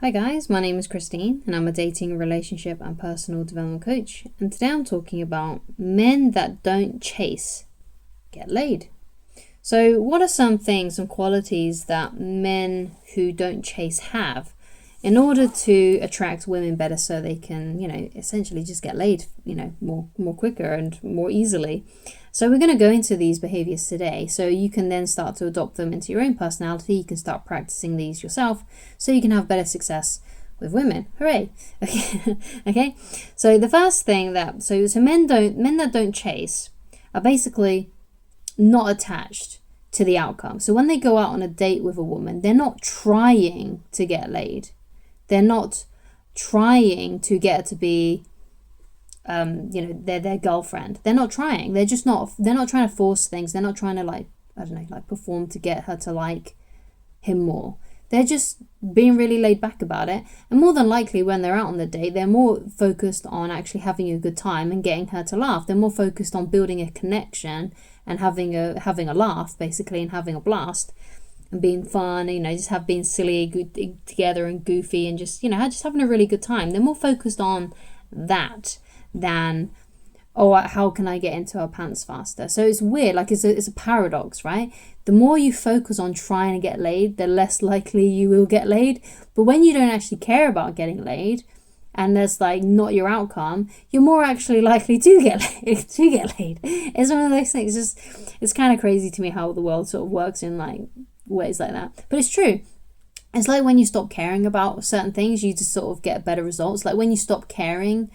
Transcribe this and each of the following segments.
Hi guys, my name is Christine and I'm a dating, relationship and personal development coach, and today I'm talking about men that don't chase get laid. So what are some qualities that men who don't chase have in order to attract women better so they can, essentially just get laid, more quicker and more easily? So we're going to go into these behaviors today so you can then start to adopt them into your own personality. You can start practicing these yourself so you can have better success with women. Hooray. Okay. So the first thing so men that don't chase are basically not attached to the outcome. So when they go out on a date with a woman, they're not trying to get laid. They're not trying to get her to be their girlfriend. They're not trying. They're not trying to force things. They're not trying to perform to get her to like him more. They're just being really laid back about it. And more than likely when they're out on the date, they're more focused on actually having a good time and getting her to laugh. They're more focused on building a connection and having a laugh, basically, and having a blast and being fun, just being silly together and goofy and just having a really good time. They're more focused on that than, how can I get into her pants faster? So it's weird, it's a paradox, right? The more you focus on trying to get laid, the less likely you will get laid. But when you don't actually care about getting laid, and that's not your you're more actually likely to get laid. It's one of those things. It's kind of crazy to me how the world sort of works in ways like that. But it's true. It's like when you stop caring about certain things, you just sort of get better results. Like when you stop caring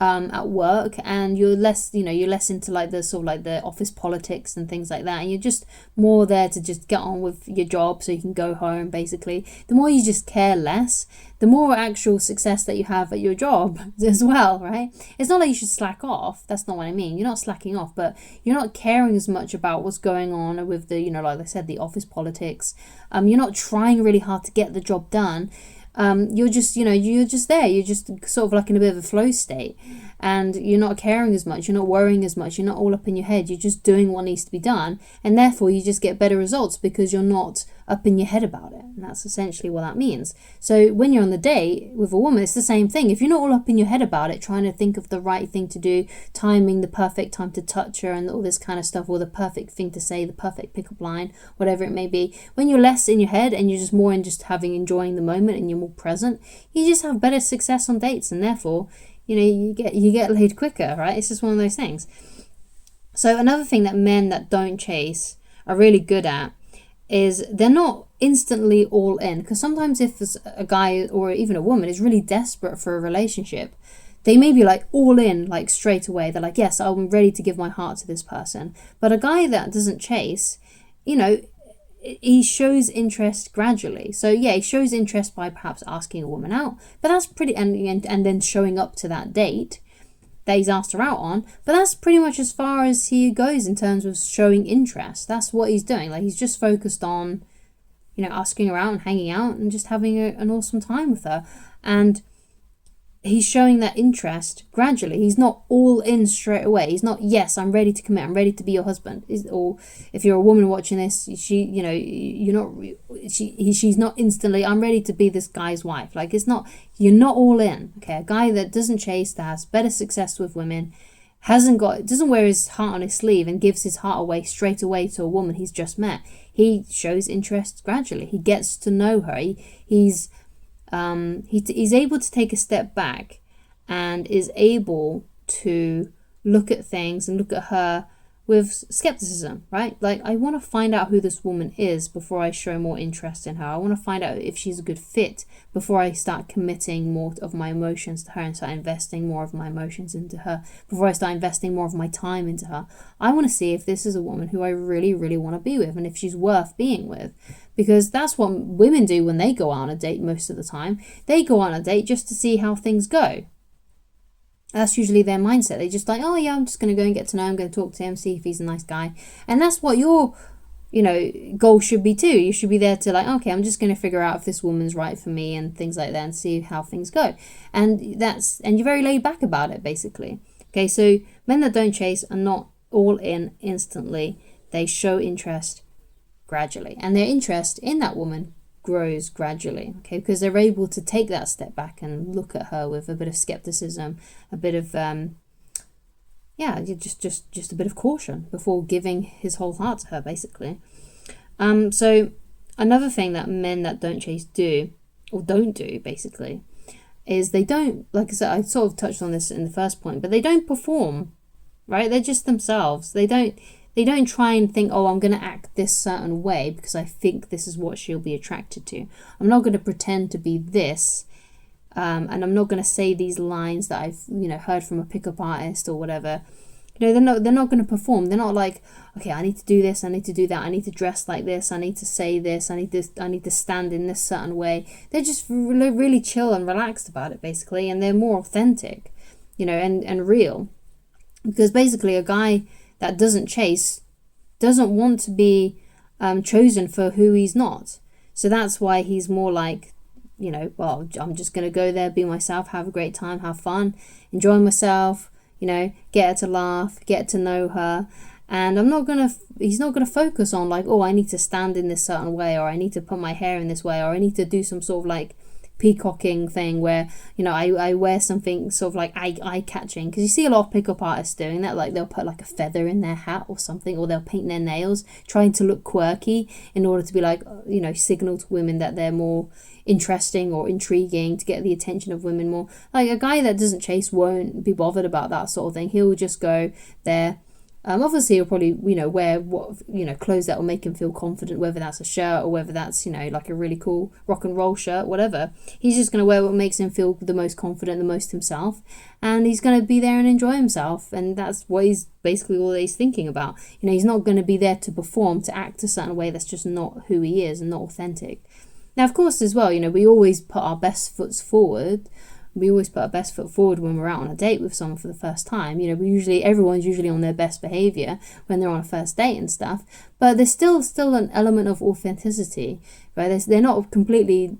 at work and you're less into the office politics and things like that, and you're just more there to just get on with your job so you can go home, basically. The more you just care less, the more actual success that you have at your job as well, right? It's not like you should slack off. That's not what I mean. You're not slacking off, but you're not caring as much about what's going on with the, like I said, the office politics. You're not trying really hard to get the job done. You're just there. You're just sort of like in a bit of a flow state, and you're not caring as much. You're not worrying as much. You're not all up in your head. You're just doing what needs to be done, and therefore you just get better results because you're not up in your head about it. And that's essentially what that means. So when you're on the date with a woman, it's the same thing. If you're not all up in your head about it, trying to think of the right thing to do, timing the perfect time to touch her and all this kind of stuff, or the perfect thing to say, the perfect pickup line, whatever it may be, when you're less in your head and you're just more in just enjoying the moment and you're more present, you just have better success on dates, and therefore you get laid quicker, right? It's just one of those things. So another thing that men that don't chase are really good at is they're not instantly all in. Because sometimes if a guy or even a woman is really desperate for a relationship, they may be all in straight away. They're like, yes, I'm ready to give my heart to this person. But a guy that doesn't chase, he shows interest gradually. So yeah, he shows interest by perhaps asking a woman out, but that's pretty, and then showing up to that date that he's asked her out on, but that's pretty much as far as he goes in terms of showing interest. That's what he's doing. He's just focused on, asking her out and hanging out and just having an awesome time with her. And he's showing that interest gradually. He's not all in straight away. He's not, yes, I'm ready to commit. I'm ready to be your husband. Or if you're a woman watching this, she's not instantly, I'm ready to be this guy's wife. You're not all in. Okay, a guy that doesn't chase, that has better success with women, doesn't wear his heart on his sleeve and gives his heart away straight away to a woman he's just met. He shows interest gradually. He gets to know her. He's able to take a step back and is able to look at things and look at her with skepticism, right? I want to find out who this woman is before I show more interest in her. I want to find out if she's a good fit before I start committing more of my emotions to her and start investing more of my emotions into her, before I start investing more of my time into her. I want to see if this is a woman who I really, really want to be with and if she's worth being with. Because that's what women do when they go out on a date most of the time. They go on a date just to see how things go. That's usually their mindset. They just oh yeah, I'm just going to go and get to know him, I'm going to talk to him, see if he's a nice guy. And that's what your, goal should be too. You should be there to okay, I'm just going to figure out if this woman's right for me and things like that and see how things go. And you're very laid back about it, basically. Okay, so men that don't chase are not all in instantly. They show interest gradually. And their interest in that woman grows gradually, okay, because they're able to take that step back and look at her with a bit of skepticism, a bit of just a bit of caution before giving his whole heart to her, basically. So another thing that men that don't chase do, or don't do, basically, is they don't, like I said, I sort of touched on this in the first point, but they don't perform, right? They're just themselves. They don't try and think, oh, I'm going to act this certain way because I think this is what she'll be attracted to. I'm not going to pretend to be this, and I'm not going to say these lines that I've, heard from a pickup artist or whatever. They're not going to perform. They're not like, okay, I need to do this, I need to do that, I need to dress like this, I need to say this, I need to stand in this certain way. They're just really chill and relaxed about it, basically, and they're more authentic, and real. Because basically a guy that doesn't chase doesn't want to be chosen for who he's not. So that's why he's more like, well, I'm just going to go there, be myself, have a great time, have fun, enjoy myself, get her to laugh, get to know her. And he's not going to focus on like, oh, I need to stand in this certain way, or I need to put my hair in this way, or I need to do some sort of like peacocking thing where, I wear something sort of like eye-catching. Because you see a lot of pickup artists doing that, like they'll put like a feather in their hat or something, or they'll paint their nails, trying to look quirky in order to be like, signal to women that they're more interesting or intriguing, to get the attention of women more. Like a guy that doesn't chase won't be bothered about that sort of thing. He'll just go there. Obviously he'll probably, wear what, clothes that will make him feel confident, whether that's a shirt or whether that's, like a really cool rock and roll shirt, whatever. He's just going to wear what makes him feel the most confident, the most himself, and he's going to be there and enjoy himself. And that's what he's basically all that he's thinking about. He's not going to be there to perform, to act a certain way. That's just not who he is and not authentic. Now, of course, as well, we always put our best foot forward. We always put our best foot forward when we're out on a date with someone for the first time. Everyone's usually on their best behavior when they're on a first date and stuff. But there's still an element of authenticity, right? They're not completely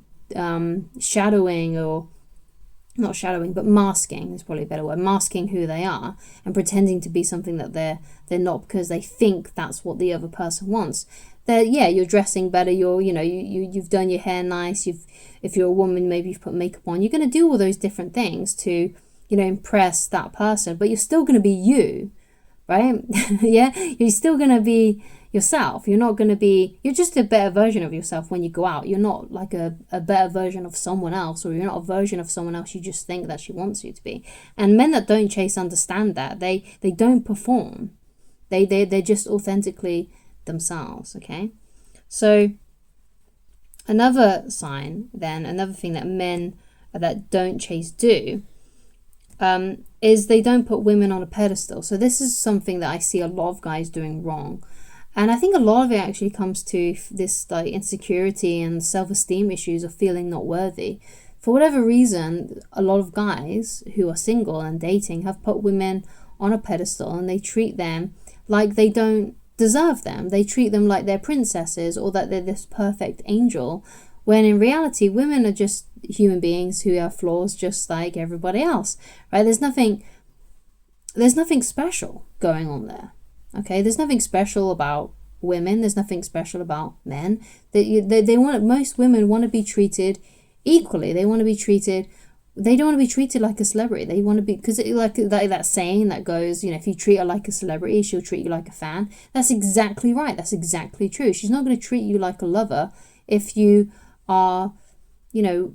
shadowing, or not shadowing, but masking is probably a better word. Masking who they are and pretending to be something that they're not, because they think that's what the other person wants. You're dressing better, you've done your hair nice, if you're a woman, maybe you've put makeup on. You're going to do all those different things to, impress that person, but you're still going to be you, right? Yeah, you're still going to be yourself. You're just a better version of yourself when you go out. You're not like a better version of someone else, or you're not a version of someone else you just think that she wants you to be. And men that don't chase understand that. They don't perform. They're just authentically themselves, okay? So another thing that men that don't chase do is they don't put women on a pedestal. So this is something that I see a lot of guys doing wrong, and I think a lot of it actually comes to this like insecurity and self-esteem issues of feeling not worthy. For whatever reason, a lot of guys who are single and dating have put women on a pedestal, and they treat them like they don't deserve them. They treat them like they're princesses, or that they're this perfect angel, when in reality women are just human beings who have flaws just like everybody else, right? There's nothing special going on there, okay? There's nothing special about women. There's nothing special about men. Most women want to be treated equally. They don't want to be treated like a celebrity. They want to be, because like that saying that goes, if you treat her like a celebrity, she'll treat you like a fan. That's exactly right. That's exactly true. She's not going to treat you like a lover if you are,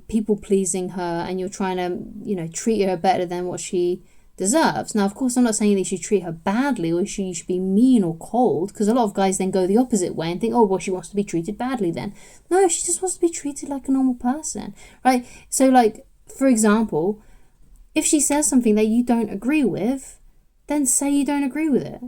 people pleasing her and you're trying to, treat her better than what she deserves. Now, of course, I'm not saying that you should treat her badly or you should be mean or cold, because a lot of guys then go the opposite way and think, oh, well, she wants to be treated badly then. No, she just wants to be treated like a normal person, right? So, like, for example, if she says something that you don't agree with, then say you don't agree with it.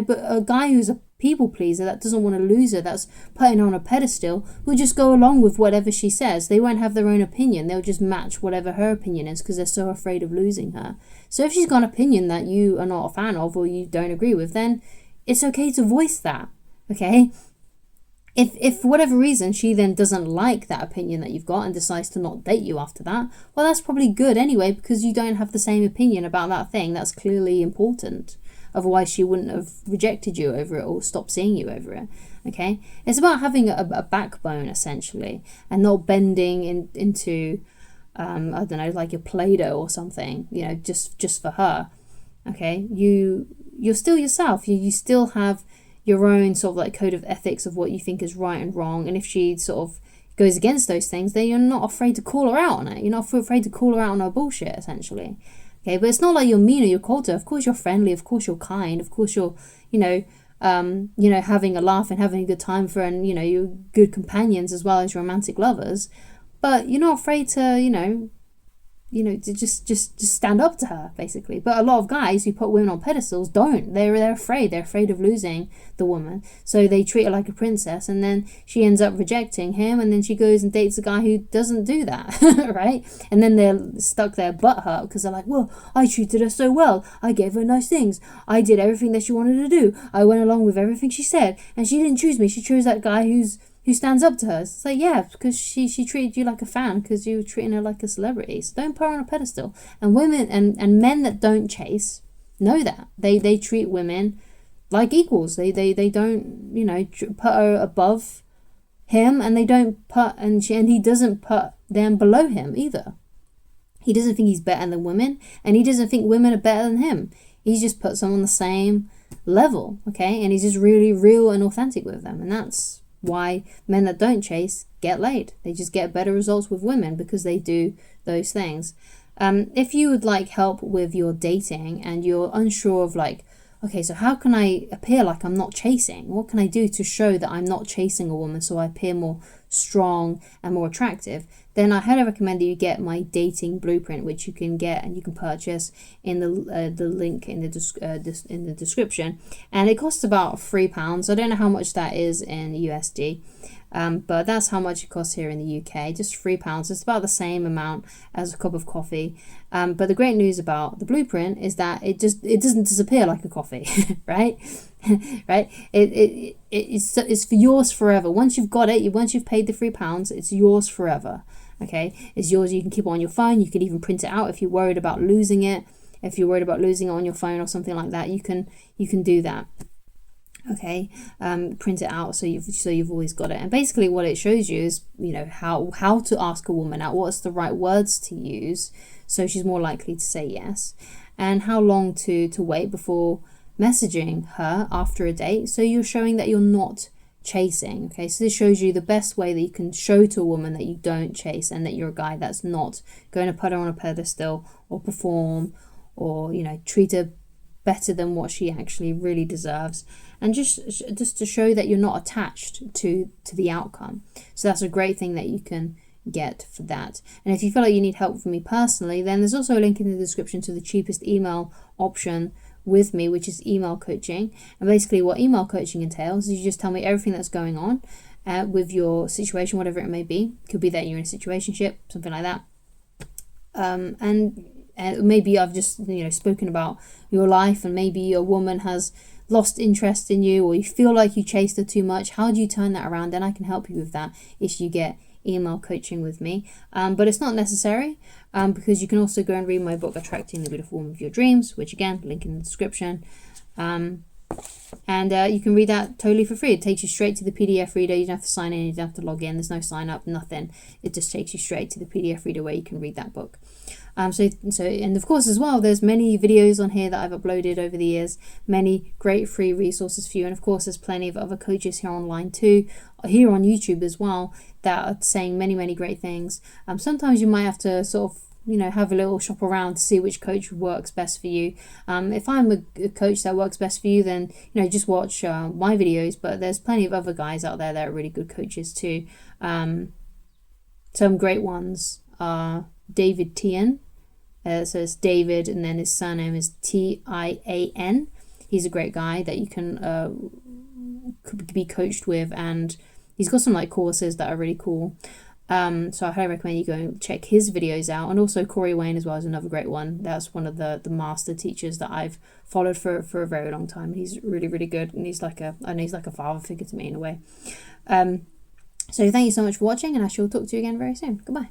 But a guy who's a people pleaser, that doesn't want to lose her, that's putting her on a pedestal, will just go along with whatever she says. They won't have their own opinion. They'll just match whatever her opinion is, because they're so afraid of losing her. So if she's got an opinion that you are not a fan of or you don't agree with, then it's okay to voice that, okay? If for whatever reason she then doesn't like that opinion that you've got and decides to not date you after that, well, that's probably good anyway, because you don't have the same opinion about that thing that's clearly important. Otherwise she wouldn't have rejected you over it or stopped seeing you over it. Okay, it's about having a backbone essentially, and not bending into I don't know, like your Play-Doh or something, you know, just for her. Okay, you're still yourself. You still have your own sort of like code of ethics of what you think is right and wrong. And if she sort of goes against those things, then you're not afraid to call her out on it. You're not afraid to call her out on her bullshit, essentially. Okay, but it's not like you're mean or you're cold to her. Of course you're friendly. Of course you're kind. Of course you're, having a laugh and having a good time for, and you're good companions as well as romantic lovers. But you're not afraid to, to just stand up to her, basically. But a lot of guys who put women on pedestals don't. They're afraid. They're afraid of losing the woman. So they treat her like a princess, and then she ends up rejecting him, and then she goes and dates a guy who doesn't do that, right? And then they're stuck there butthurt because they're like, well, I treated her so well. I gave her nice things. I did everything that she wanted to do. I went along with everything she said, and she didn't choose me. She chose that guy who stands up to her. It's like, yeah, because she treated you like a fan because you were treating her like a celebrity. So don't put her on a pedestal. And women and men that don't chase know that. They treat women like equals. They don't, put her above him, and they don't put, and he doesn't put them below him either. He doesn't think he's better than women, and he doesn't think women are better than him. He just puts them on the same level, okay? And he's just really real and authentic with them. And that's why men that don't chase get laid. They just get better results with women because they do those things. If you would like help with your dating and you're unsure of like, okay, so how can I appear like I'm not chasing? What can I do to show that I'm not chasing a woman so I appear more strong and more attractive? Then I highly recommend that you get my dating blueprint, which you can get and you can purchase in the link in the description, and it costs about £3. I don't know how much that is in USD, but that's how much it costs here in the UK. Just £3. It's about the same amount as a cup of coffee. But the great news about the blueprint is that it doesn't disappear like a coffee, right? Right? It's for yours forever. Once you've got it, once you've paid the £3, it's yours forever. Okay, it's yours. You can keep it on your phone. You could even print it out if you're worried about losing it. If you're worried about losing it on your phone or something like that, you can do that. Okay, print it out so you've always got it. And basically, what it shows you is how to ask a woman out. What's the right words to use so she's more likely to say yes, and how long to wait before messaging her after a date. So you're showing that you're not chasing. Okay, so this shows you the best way that you can show to a woman that you don't chase and that you're a guy that's not going to put her on a pedestal or perform or treat her better than what she actually really deserves, and just to show that you're not attached to the outcome. So that's a great thing that you can get for that. And if you feel like you need help from me personally, then there's also a link in the description to the cheapest email option with me, which is email coaching. And basically what email coaching entails is you just tell me everything that's going on with your situation, whatever it may be. Could be that you're in a situationship, something like that, and maybe I've just spoken about your life, and maybe a woman has lost interest in you, or you feel like you chased her too much. How do you turn that around? Then I can help you with that if you get email coaching with me, but it's not necessary, because you can also go and read my book Attracting the Beautiful Woman of Your Dreams, which again, link in the description, and you can read that totally for free. It takes you straight to the PDF reader. You don't have to sign in, you don't have to log in, there's no sign up, nothing. It just takes you straight to the PDF reader where you can read that book. So and of course as well, there's many videos on here that I've uploaded over the years, many great free resources for you, and of course there's plenty of other coaches here online too, here on YouTube as well, that are saying many great things. Sometimes you might have to sort of have a little shop around to see which coach works best for you. If I'm a coach that works best for you, then just watch my videos, but there's plenty of other guys out there that are really good coaches too. Some great ones are David Tian. So it's David, and then his surname is Tian. He's a great guy that you can be coached with, and he's got some courses that are really cool. So I highly recommend you go and check his videos out. And also Corey Wayne as well is another great one. That's one of the master teachers that I've followed for a very long time. He's really good, and he's like a father figure to me in a way. So thank you so much for watching, and I shall talk to you again very soon. Goodbye.